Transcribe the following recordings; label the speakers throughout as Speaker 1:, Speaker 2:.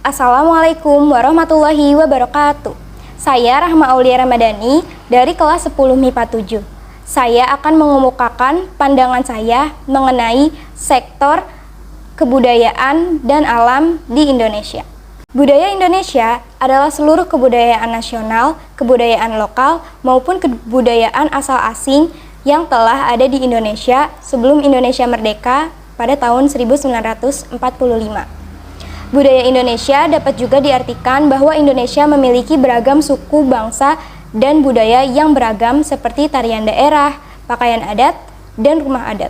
Speaker 1: Assalamualaikum warahmatullahi wabarakatuh. Saya Rahma Aulia Ramadhani dari kelas 10 MIPA 7. Saya akan mengemukakan pandangan saya mengenai sektor kebudayaan dan alam di Indonesia. Budaya Indonesia adalah seluruh kebudayaan nasional, kebudayaan lokal, maupun kebudayaan asal asing yang telah ada di Indonesia sebelum Indonesia merdeka pada tahun 1945. Budaya Indonesia dapat juga diartikan bahwa Indonesia memiliki beragam suku, bangsa, dan budaya yang beragam seperti tarian daerah, pakaian adat, dan rumah adat.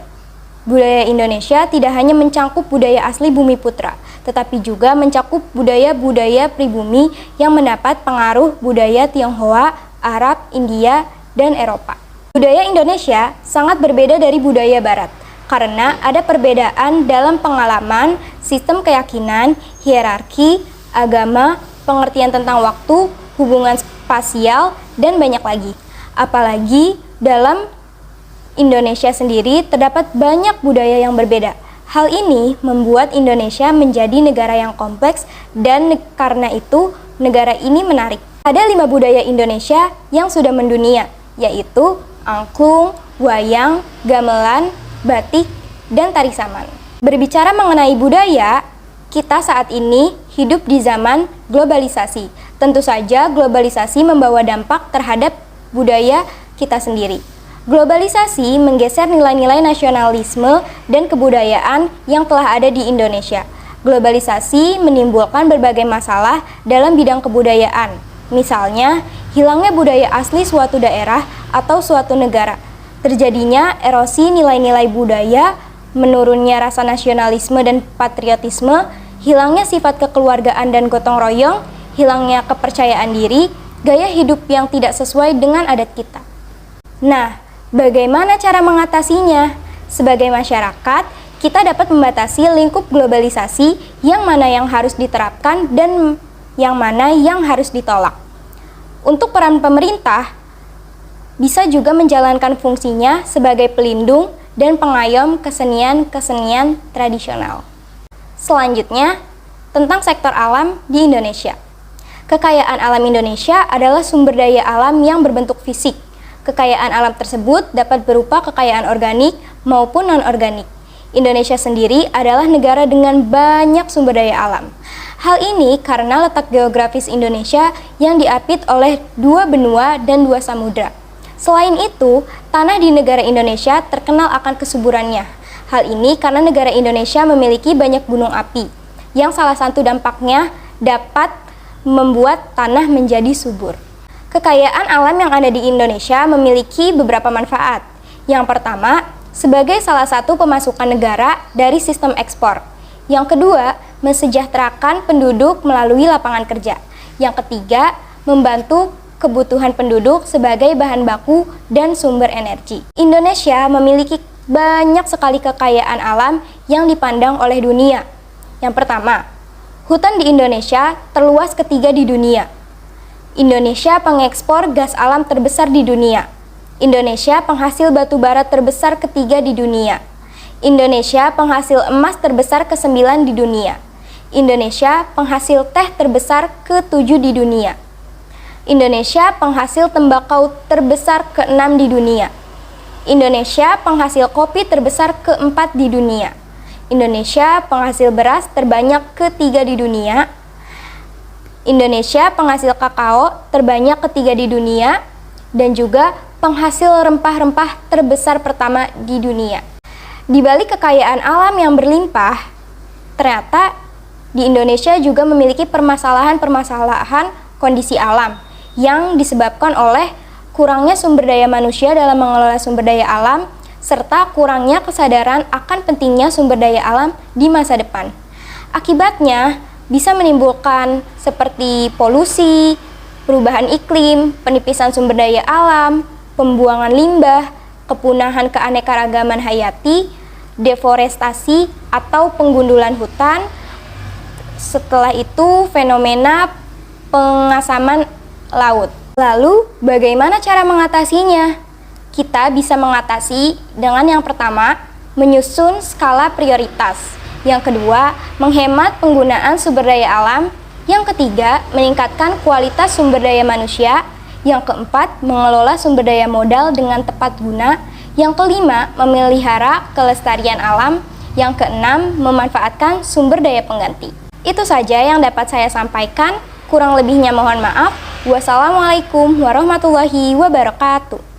Speaker 1: Budaya Indonesia tidak hanya mencakup budaya asli Bumi Putra, tetapi juga mencakup budaya-budaya pribumi yang mendapat pengaruh budaya Tionghoa, Arab, India, dan Eropa. Budaya Indonesia sangat berbeda dari budaya Barat, karena ada perbedaan dalam pengalaman, sistem keyakinan, hierarki, agama, pengertian tentang waktu, hubungan spasial, dan banyak lagi. Apalagi dalam Indonesia sendiri terdapat banyak budaya yang berbeda. Hal ini membuat Indonesia menjadi negara yang kompleks dan karena itu negara ini menarik. Ada 5 budaya Indonesia yang sudah mendunia, yaitu angklung, wayang, gamelan, batik, dan tari saman. Berbicara mengenai budaya, kita saat ini hidup di zaman globalisasi. Tentu saja globalisasi membawa dampak terhadap budaya kita sendiri. Globalisasi menggeser nilai-nilai nasionalisme dan kebudayaan yang telah ada di Indonesia. Globalisasi menimbulkan berbagai masalah dalam bidang kebudayaan. Misalnya, hilangnya budaya asli suatu daerah atau suatu negara. Terjadinya erosi nilai-nilai budaya, menurunnya rasa nasionalisme dan patriotisme, hilangnya sifat kekeluargaan dan gotong royong, hilangnya kepercayaan diri, gaya hidup yang tidak sesuai dengan adat kita. Nah, bagaimana cara mengatasinya? Sebagai masyarakat, kita dapat membatasi lingkup globalisasi yang mana yang harus diterapkan dan yang mana yang harus ditolak. Untuk peran pemerintah, bisa juga menjalankan fungsinya sebagai pelindung dan pengayom kesenian-kesenian tradisional. Selanjutnya, tentang sektor alam di Indonesia. Kekayaan alam Indonesia adalah sumber daya alam yang berbentuk fisik. Kekayaan alam tersebut dapat berupa kekayaan organik maupun non-organik. Indonesia sendiri adalah negara dengan banyak sumber daya alam. Hal ini karena letak geografis Indonesia yang diapit oleh 2 benua dan 2 samudra. Selain itu, tanah di negara Indonesia terkenal akan kesuburannya. Hal ini karena negara Indonesia memiliki banyak gunung api, yang salah satu dampaknya dapat membuat tanah menjadi subur. Kekayaan alam yang ada di Indonesia memiliki beberapa manfaat. Yang pertama, sebagai salah satu pemasukan negara dari sistem ekspor. Yang kedua, mensejahterakan penduduk melalui lapangan kerja. Yang ketiga, membantu kebutuhan penduduk sebagai bahan baku dan sumber energi. Indonesia memiliki banyak sekali kekayaan alam yang dipandang oleh dunia. Yang pertama, hutan di Indonesia terluas ketiga di dunia. Indonesia pengekspor gas alam terbesar di dunia. Indonesia penghasil batu bara terbesar ketiga di dunia. Indonesia penghasil emas terbesar ke-9 di dunia. Indonesia penghasil teh terbesar ke-7 di dunia. Indonesia penghasil tembakau terbesar ke-6 di dunia. Indonesia penghasil kopi terbesar ke-4 di dunia. Indonesia penghasil beras terbanyak ke-3 di dunia. Indonesia penghasil kakao terbanyak ke-3 di dunia. Dan juga penghasil rempah-rempah terbesar pertama di dunia. Di balik kekayaan alam yang berlimpah, ternyata di Indonesia juga memiliki permasalahan-permasalahan kondisi alam yang disebabkan oleh kurangnya sumber daya manusia dalam mengelola sumber daya alam, serta kurangnya kesadaran akan pentingnya sumber daya alam di masa depan. Akibatnya, bisa menimbulkan seperti polusi, perubahan iklim, penipisan sumber daya alam, pembuangan limbah, kepunahan keanekaragaman hayati, deforestasi atau penggundulan hutan. Setelah itu, fenomena pengasaman laut. Lalu, bagaimana cara mengatasinya? Kita bisa mengatasi dengan yang pertama, menyusun skala prioritas. Yang kedua, menghemat penggunaan sumber daya alam. Yang ketiga, meningkatkan kualitas sumber daya manusia. Yang keempat, mengelola sumber daya modal dengan tepat guna. Yang kelima, memelihara kelestarian alam. Yang keenam, memanfaatkan sumber daya pengganti. Itu saja yang dapat saya sampaikan. Kurang lebihnya mohon maaf. Wassalamualaikum warahmatullahi wabarakatuh.